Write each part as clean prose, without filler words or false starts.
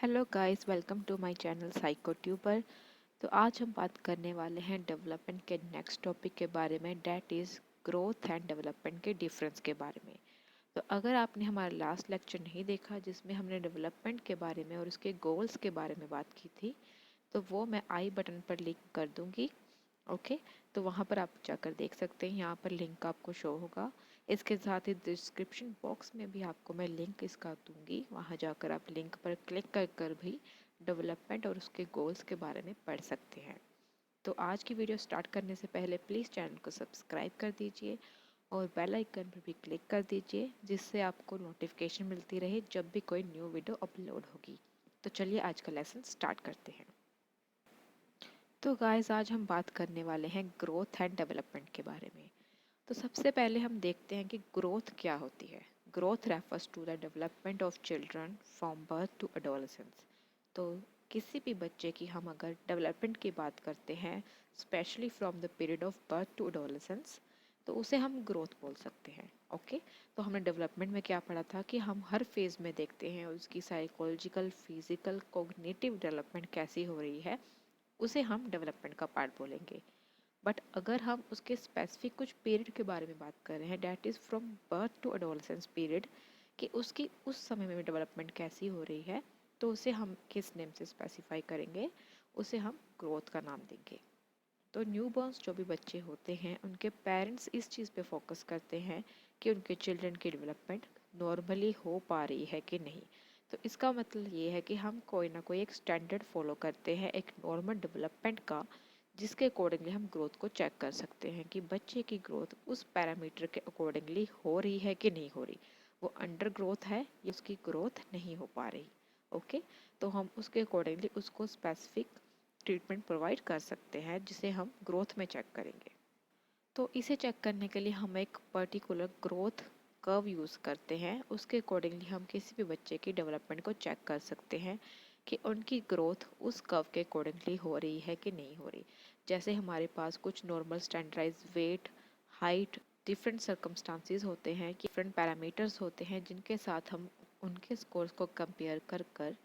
Hello guys, welcome to my channel Psycho Tuber. तो आज हम बात करने वाले हैं डेवलपमेंट के नेक्स्ट टॉपिक के बारे में, that is growth and development के डिफरेंस के बारे में। तो अगर आपने हमारा लास्ट लेक्चर नहीं देखा जिसमें हमने डेवलपमेंट के बारे में और उसके गोल्स के बारे में बात की थी, तो वो मैं आई बटन पर लिंक कर दूंगी। ओके, तो वहाँ पर आप जाकर देख सकते हैं, यहाँ पर लिंक आपको शो होगा। इसके साथ ही डिस्क्रिप्शन बॉक्स में भी आपको मैं लिंक इसका दूंगी, वहाँ जाकर आप लिंक पर क्लिक कर कर भी डेवलपमेंट और उसके गोल्स के बारे में पढ़ सकते हैं। तो आज की वीडियो स्टार्ट करने से पहले प्लीज़ चैनल को सब्सक्राइब कर दीजिए और बेल आइकन पर भी क्लिक कर दीजिए, जिससे आपको नोटिफिकेशन मिलती रहे जब भी कोई न्यू वीडियो अपलोड होगी। तो चलिए आज का लेसन स्टार्ट करते हैं। तो गाइस, आज हम बात करने वाले हैं ग्रोथ एंड डेवलपमेंट के बारे में। तो सबसे पहले हम देखते हैं कि ग्रोथ क्या होती है। Growth refers to the development of children from birth to adolescence. तो किसी भी बच्चे की हम अगर डेवलपमेंट की बात करते हैं, specially from the period of birth to adolescence, तो उसे हम ग्रोथ बोल सकते हैं। ओके, तो हमने डेवलपमेंट में क्या पढ़ा था कि हम हर फेज़ में देखते हैं उसकी साइकोलॉजिकल, फिजिकल, कॉग्निटिव डेवलपमेंट कैसी हो रही है, उसे हम डेवलपमेंट का पार्ट बोलेंगे। बट अगर हम उसके स्पेसिफिक कुछ पीरियड के बारे में बात कर रहे हैं, that is from birth to adolescence period, कि उसकी उस समय में डेवलपमेंट कैसी हो रही है, तो उसे हम किस नेम से स्पेसिफाई करेंगे, उसे हम ग्रोथ का नाम देंगे। तो न्यू बॉर्न्स जो भी बच्चे होते हैं, उनके पेरेंट्स इस चीज़ पे फोकस करते हैं कि उनके चिल्ड्रन की डेवलपमेंट नॉर्मली हो पा रही है कि नहीं। तो इसका मतलब ये है कि हम कोई ना कोई एक स्टैंडर्ड फॉलो करते हैं एक नॉर्मल डेवलपमेंट का, जिसके अकॉर्डिंगली हम ग्रोथ को चेक कर सकते हैं कि बच्चे की ग्रोथ उस पैरामीटर के अकॉर्डिंगली हो रही है कि नहीं हो रही, वो अंडर ग्रोथ है या उसकी ग्रोथ नहीं हो पा रही। ओके, तो हम उसके अकॉर्डिंगली उसको स्पेसिफिक ट्रीटमेंट प्रोवाइड कर सकते हैं, जिसे हम ग्रोथ में चेक करेंगे। तो इसे चेक करने के लिए हम एक पर्टिकुलर ग्रोथ कर्व यूज़ करते हैं, उसके अकॉर्डिंगली हम किसी भी बच्चे की डेवलपमेंट को चेक कर सकते हैं कि उनकी ग्रोथ उस कर्व के अकॉर्डिंगली हो रही है कि नहीं हो रही। जैसे हमारे पास कुछ normal standardize weight, height, different circumstances होते हैं, डिफरेंट पैरामीटर्स होते हैं, जिनके साथ हम उनके स्कोर्स को कंपेयर कर कर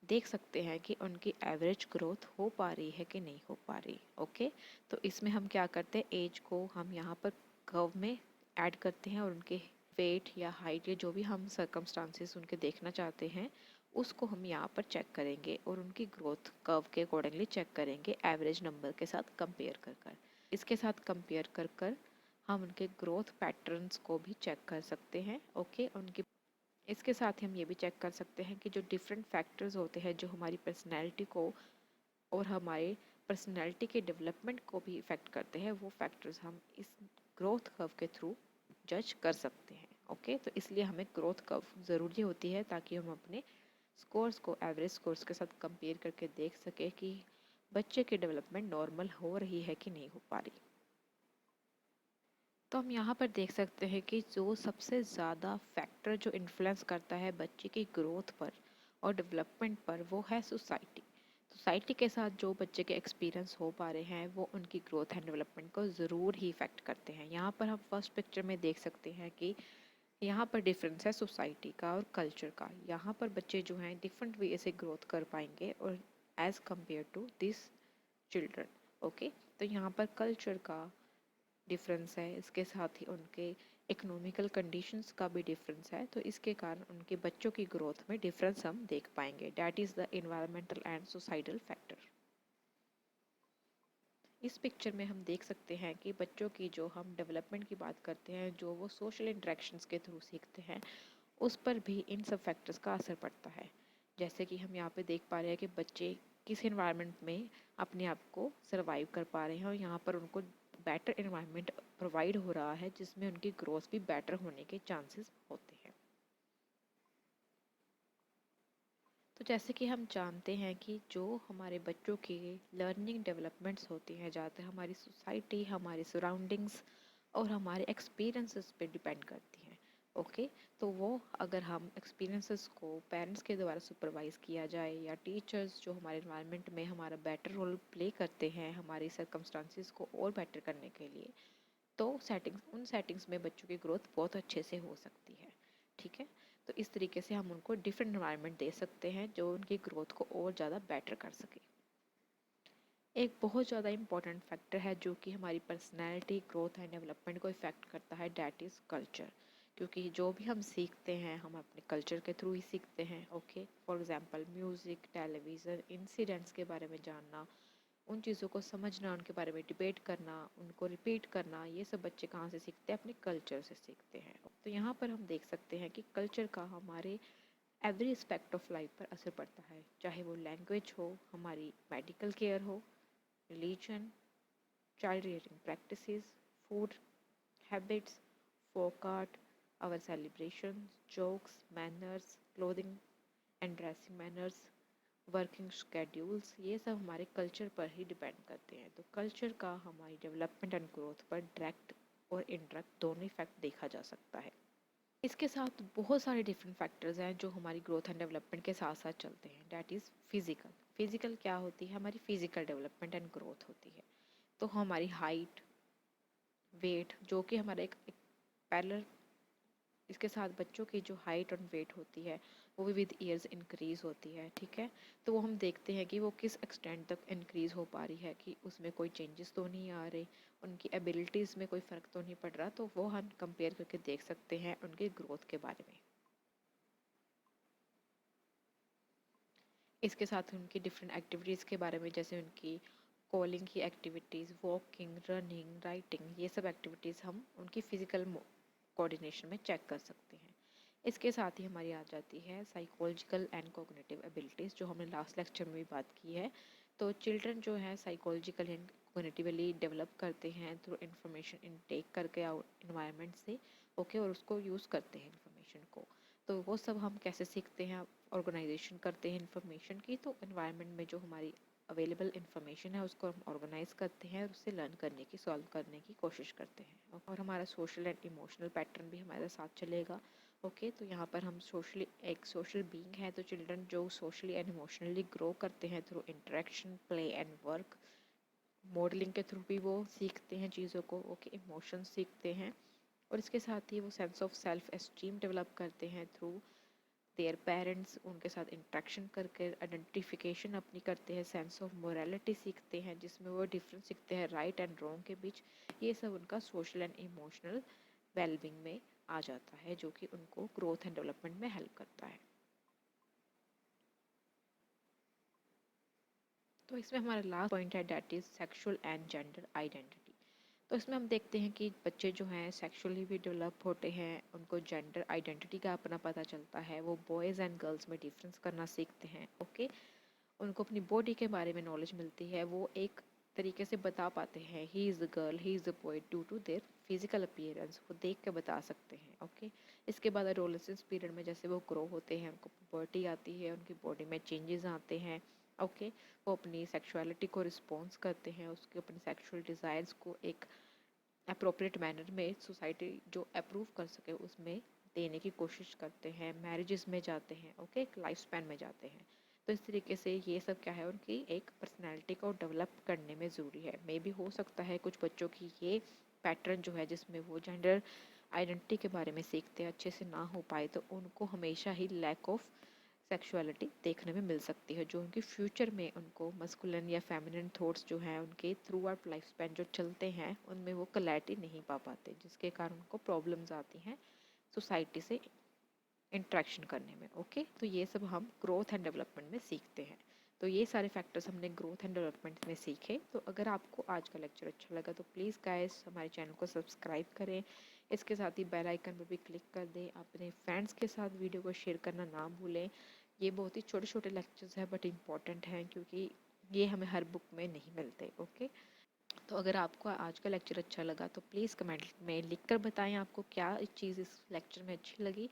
देख सकते हैं कि उनकी एवरेज ग्रोथ हो पा रही है कि नहीं हो पा रही। ओके, तो इसमें हम क्या करते हैं, एज को हम यहाँ पर कर्व में ऐड करते हैं और उनके वेट या हाइट या जो भी हम सर्कमस्टांसेस उनके देखना चाहते हैं, उसको हम यहाँ पर चेक करेंगे और उनकी ग्रोथ कर्व के अकॉर्डिंगली चेक करेंगे एवरेज नंबर के साथ कंपेयर कर कर। इसके साथ कंपेयर कर कर हम उनके ग्रोथ पैटर्न्स को भी चेक कर सकते हैं। ओके, उनकी इसके साथ ही हम ये भी चेक कर सकते हैं कि जो डिफरेंट फैक्टर्स होते हैं जो हमारी पर्सनैलिटी को और हमारे पर्सनैलिटी के डेवलपमेंट को भी इफ़ेक्ट करते हैं, वो फैक्टर्स हम इस ग्रोथ कर्व के थ्रू जज कर सकते हैं। ओके, तो इसलिए हमें ग्रोथ कर्व ज़रूरी होती है ताकि हम अपने स्कोर्स को एवरेज स्कोर्स के साथ कंपेयर करके देख सकें कि बच्चे की डेवलपमेंट नॉर्मल हो रही है कि नहीं हो पा रही। तो हम यहाँ पर देख सकते हैं कि जो सबसे ज़्यादा फैक्टर जो इन्फ्लुएंस करता है बच्चे की ग्रोथ पर और डेवलपमेंट पर, वो है सोसाइटी। सोसाइटी के साथ जो बच्चे के एक्सपीरियंस हो पा रहे हैं, वो उनकी ग्रोथ एंड डेवलपमेंट को ज़रूर ही इफ़ेक्ट करते हैं। यहाँ पर हम फर्स्ट पिक्चर में देख सकते हैं कि यहाँ पर डिफरेंस है सोसाइटी का और कल्चर का। यहाँ पर बच्चे जो हैं डिफरेंट वे से ग्रोथ कर पाएंगे और as compare to this children. Okay, तो यहाँ पर कल्चर का डिफरेंस है, इसके साथ ही उनके इकोनॉमिकल कंडीशंस का भी डिफरेंस है, तो इसके कारण उनके बच्चों की ग्रोथ में डिफरेंस हम देख पाएंगे। That is the environmental and societal factor. इस पिक्चर में हम देख सकते हैं कि बच्चों की जो हम डेवलपमेंट की बात करते हैं, जो वो सोशल इंटरेक्शंस के थ्रू सीखते हैं, उस पर भी इन सब फैक्टर्स का असर पड़ता है। जैसे कि हम यहाँ पे देख पा रहे हैं कि बच्चे किस इन्वायरमेंट में अपने आप को सर्वाइव कर पा रहे हैं और यहाँ पर उनको बेटर इन्वायरमेंट प्रोवाइड हो रहा है, जिसमें उनकी ग्रोथ भी बेटर होने के चांसेस होते हैं। तो जैसे कि हम जानते हैं कि जो हमारे बच्चों की लर्निंग डेवलपमेंट्स होती हैं, ज़्यादातर हमारी सोसाइटी, हमारी सराउंडिंग्स और हमारे एक्सपीरियंसेस पे डिपेंड करती हैं। ओके, तो वो अगर हम एक्सपीरियंसेस को पेरेंट्स के द्वारा सुपरवाइज़ किया जाए या टीचर्स जो हमारे इन्वायरमेंट में हमारा बेटर रोल प्ले करते हैं हमारी सर्कमस्टांसिस को और बेटर करने के लिए, तो उन सेटिंग्स में बच्चों की ग्रोथ बहुत अच्छे से हो सकती है। ठीक है, तो इस तरीके से हम उनको डिफरेंट एनवायरनमेंट दे सकते हैं जो उनकी ग्रोथ को और ज़्यादा बेटर कर सके। एक बहुत ज़्यादा इम्पॉर्टेंट फैक्टर है जो कि हमारी पर्सनैलिटी ग्रोथ एंड डेवलपमेंट को इफ़ेक्ट करता है, डैट इज़ कल्चर। क्योंकि जो भी हम सीखते हैं हम अपने कल्चर के थ्रू ही सीखते हैं। Okay, for example music, television, incidents के बारे में जानना, उन चीज़ों को समझना, उनके बारे में डिबेट करना, उनको रिपीट करना, ये सब बच्चे कहाँ से सीखते हैं? अपने कल्चर से सीखते हैं। तो यहाँ पर हम देख सकते हैं कि कल्चर का हमारे एवरी एस्पेक्ट ऑफ लाइफ पर असर पड़ता है, चाहे वो लैंग्वेज हो, हमारी मेडिकल केयर हो, religion, child rearing practices, food habits, folk art, our celebrations, jokes, manners, clothing and dressing manners, working schedules, ये सब हमारे कल्चर पर ही डिपेंड करते हैं। तो कल्चर का हमारी डेवलपमेंट एंड ग्रोथ पर डायरेक्ट और इनडायरेक्ट दोनों इफेक्ट देखा जा सकता है। इसके साथ बहुत सारे डिफरेंट फैक्टर्स हैं जो हमारी ग्रोथ एंड डेवलपमेंट के साथ साथ चलते हैं, डैट इज़ फिजिकल। फिजिकल क्या होती है? हमारी फिजिकल डेवलपमेंट एंड ग्रोथ होती है। तो हमारी हाइट, वेट, जो कि हमारा एक पैरेलल, इसके साथ बच्चों की जो हाइट और वेट होती है वो भी विद ईयर्स इंक्रीज़ होती है। ठीक है, तो वो हम देखते हैं कि वो किस एक्सटेंट तक इंक्रीज़ हो पा रही है, कि उसमें कोई चेंजेस तो नहीं आ रहे, उनकी एबिलिटीज़ में कोई फ़र्क तो नहीं पड़ रहा। तो वो हम कंपेयर करके देख सकते हैं उनकी ग्रोथ के बारे में। इसके साथ उनकी डिफरेंट एक्टिविटीज़ के बारे में, जैसे उनकी कॉलिंग की एक्टिविटीज़, वॉकिंग, रनिंग, राइटिंग, ये सब एक्टिविटीज़ हम उनकी फ़िज़िकल कोऑर्डिनेशन में चेक कर सकते हैं। इसके साथ ही हमारी आ जाती है साइकोलॉजिकल एंड कोग्निटिव एबिलिटीज़, जो हमने लास्ट लेक्चर में भी बात की है। तो चिल्ड्रन जो है साइकोलॉजिकल एंड कोग्निटिवली डेवलप करते हैं थ्रू इन्फॉर्मेशन इनटेक करके आउट इन्वायरमेंट से। ओके, और उसको यूज़ करते हैं इन्फॉर्मेशन को। तो वो सब हम कैसे सीखते हैं? ऑर्गेनाइजेशन करते हैं इन्फॉर्मेशन की। तो इन्वायरमेंट में जो हमारी अवेलेबल इन्फॉर्मेशन है उसको हम ऑर्गेनाइज करते हैं और उससे लर्न करने की, सॉल्व करने की कोशिश करते हैं। और हमारा सोशल एंड इमोशनल पैटर्न भी हमारे साथ चलेगा। ओके, तो यहाँ पर हम सोशली एक सोशल बीइंग है। तो चिल्ड्रन जो सोशली एंड इमोशनली ग्रो करते हैं through interaction, play and work, modelling के थ्रू भी वो सीखते हैं चीज़ों को। ओके, इमोशंस सीखते हैं। और इसके साथ ही वो sense of self esteem develop करते हैं थ्रू देयर पेरेंट्स, उनके साथ इंट्रैक्शन करके आइडेंटिफिकेशन अपनी करते हैं, सेंस ऑफ मोरालिटी सीखते हैं जिसमें वो डिफरेंस सीखते हैं राइट एंड रॉन्ग के बीच। ये सब उनका सोशल एंड इमोशनल वेलबींग में आ जाता है, जो कि उनको ग्रोथ एंड डेवलपमेंट में हेल्प करता है। तो इसमें हमारा लास्ट पॉइंट है, that is sexual and gender identity. तो इसमें हम देखते हैं कि बच्चे जो हैं सेक्सुअली भी डेवलप होते हैं, उनको जेंडर आइडेंटिटी का अपना पता चलता है, वो बॉयज़ एंड गर्ल्स में डिफरेंस करना सीखते हैं। ओके, उनको अपनी बॉडी के बारे में नॉलेज मिलती है, वो एक तरीके से बता पाते हैं he is a girl, he is a boy, due to their physical appearance, वो देख के बता सकते हैं। ओके, इसके बाद एडोलेसेंस पीरियड में जैसे वो ग्रो होते हैं, उनको पुबर्टी आती है, उनकी बॉडी में चेंजेस आते हैं। ओके, वो अपनी सेक्सुअलिटी को रिस्पॉन्स करते हैं, उसके अपने सेक्सुअल डिज़ायर्स को एक अप्रोप्रिएट मैनर में सोसाइटी जो अप्रूव कर सके उसमें देने की कोशिश करते हैं, मैरिजेस में जाते हैं। ओके, एक लाइफ स्पैन में जाते हैं। तो इस तरीके से ये सब क्या है, उनकी एक पर्सनैलिटी को डेवलप करने में ज़रूरी है। मे भी हो सकता है कुछ बच्चों की ये पैटर्न जो है जिसमें वो जेंडर आइडेंटिटी के बारे में सीखते हैं अच्छे से ना हो पाए, तो उनको हमेशा ही लैक ऑफ सेक्सुअलिटी देखने में मिल सकती है, जो उनके फ्यूचर में उनको मस्कुलिन या फेमिनिन थॉट्स जो हैं उनके थ्रू आउट लाइफ स्पैन जो चलते हैं उनमें वो क्लैरिटी नहीं पा पाते, जिसके कारण उनको प्रॉब्लम्स आती हैं सोसाइटी से इंट्रैक्शन करने में। ओके, तो ये सब हम ग्रोथ एंड डेवलपमेंट में सीखते हैं। तो ये सारे फैक्टर्स हमने ग्रोथ एंड डेवलपमेंट में सीखे। तो अगर आपको आज का लेक्चर अच्छा लगा तो प्लीज़ गाइस हमारे चैनल को सब्सक्राइब करें, इसके साथ ही बेल आइकन पर भी क्लिक कर दें। अपने फ्रेंड्स के साथ वीडियो को शेयर करना ना भूलें। ये बहुत ही छोटे छोटे लेक्चर्स हैं बट इम्पॉर्टेंट हैं, क्योंकि ये हमें हर बुक में नहीं मिलते। ओके, तो अगर आपको आज का लेक्चर अच्छा लगा तो प्लीज़ कमेंट में लिख कर बताएं आपको क्या चीज़ इस लेक्चर में अच्छी लगी,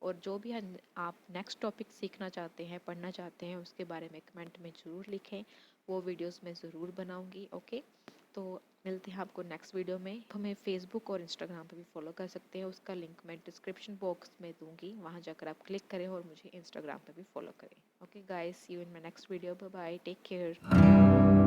और जो भी आप नेक्स्ट टॉपिक सीखना चाहते हैं, पढ़ना चाहते हैं, उसके बारे में कमेंट में ज़रूर लिखें। वो वीडियोस मैं ज़रूर बनाऊंगी। ओके, तो मिलते हैं आपको नेक्स्ट वीडियो में। हमें फेसबुक और इंस्टाग्राम पे भी फॉलो कर सकते हैं, उसका लिंक मैं डिस्क्रिप्शन बॉक्स में दूंगी, वहाँ जाकर आप क्लिक करें और मुझे इंस्टाग्राम पे भी फॉलो करें। Okay guys, see you in my next video, bye bye, take care.